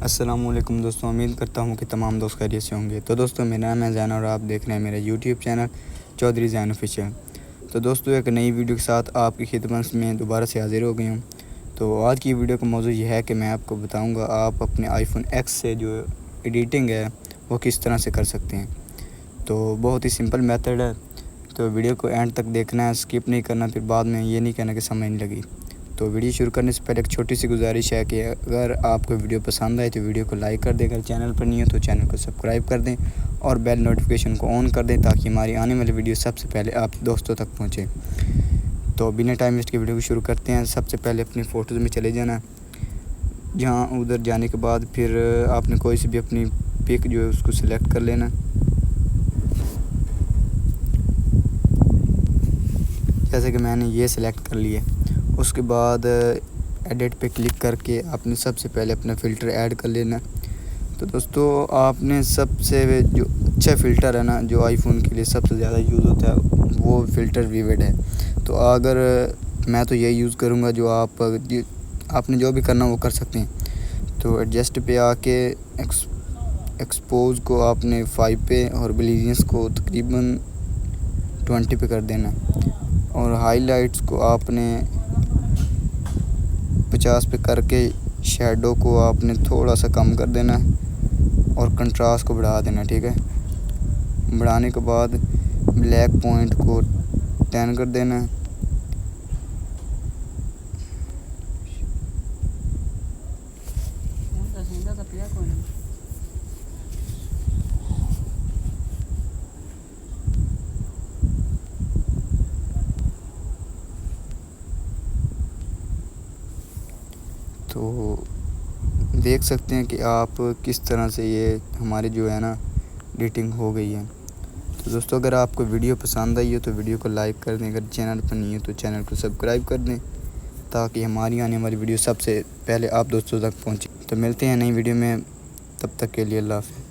السلام علیکم دوستوں، امید کرتا ہوں کہ تمام دوست خیریت سے ہوں گے۔ تو دوستوں، میرا نام ہے زین اور آپ دیکھ رہے ہیں میرا یوٹیوب چینل چودھری زین آفیشیل۔ تو دوستوں، ایک نئی ویڈیو کے ساتھ آپ کی خدمت میں دوبارہ سے حاضر ہو گئی ہوں۔ تو آج کی ویڈیو کا موضوع یہ ہے کہ میں آپ کو بتاؤں گا آپ اپنے آئی فون ایکس سے جو ایڈیٹنگ ہے وہ کس طرح سے کر سکتے ہیں۔ تو بہت ہی سمپل میتھڈ ہے، تو ویڈیو کو اینڈ تک دیکھنا ہے، اسکپ نہیں کرنا، پھر بعد میں یہ نہیں کہنا کہ سمجھ نہیں لگی۔ تو ویڈیو شروع کرنے سے پہلے ایک چھوٹی سی گزارش ہے کہ اگر آپ کو ویڈیو پسند آئے تو ویڈیو کو لائک کر دیں، اگر چینل پر نہیں ہو تو چینل کو سبسکرائب کر دیں اور بیل نوٹیفیکیشن کو آن کر دیں تاکہ ہماری آنے والی ویڈیو سب سے پہلے آپ دوستوں تک پہنچے۔ تو بنا ٹائم ویسٹ کے ویڈیو کو شروع کرتے ہیں۔ سب سے پہلے اپنی فوٹوز میں چلے جانا، جہاں ادھر جانے کے بعد پھر آپ نے کوئی سی بھی اپنی پک جو ہے اس کو سلیکٹ کر لینا۔ جیسے کہ میں نے یہ سلیکٹ کر لی ہے، اس کے بعد ایڈٹ پہ کلک کر کے آپ نے سب سے پہلے اپنا فلٹر ایڈ کر لینا۔ تو دوستو، آپ نے سب سے جو اچھا فلٹر ہے نا، جو آئی فون کے لیے سب سے زیادہ یوز ہوتا ہے، وہ فلٹر ویوڈ ہے۔ تو اگر میں تو یہی یوز کروں گا، جو آپ نے جو بھی کرنا وہ کر سکتے ہیں۔ تو ایڈجسٹ پہ آ کے ایکسپوز کو آپ نے 5 پہ اور بلیجنس کو تقریباً 20 پہ کر دینا، اور ہائی لائٹس کو آپ نے 50 پہ کر کے شیڈو کو آپ نے تھوڑا سا کم کر دینا اور کنٹراسٹ کو بڑھا دینا۔ ٹھیک ہے، بڑھانے کے بعد بلیک پوائنٹ کو 10 کر دینا۔ تو دیکھ سکتے ہیں کہ آپ کس طرح سے یہ ہماری جو ہے نا ایڈیٹنگ ہو گئی ہے۔ تو دوستو، اگر آپ کو ویڈیو پسند آئی ہو تو ویڈیو کو لائک کر دیں، اگر چینل پر نہیں ہے تو چینل کو سبسکرائب کر دیں تاکہ ہماری آنے والی ویڈیو سب سے پہلے آپ دوستوں تک پہنچے۔ تو ملتے ہیں نئی ویڈیو میں، تب تک کے لیے اللہ حافظ۔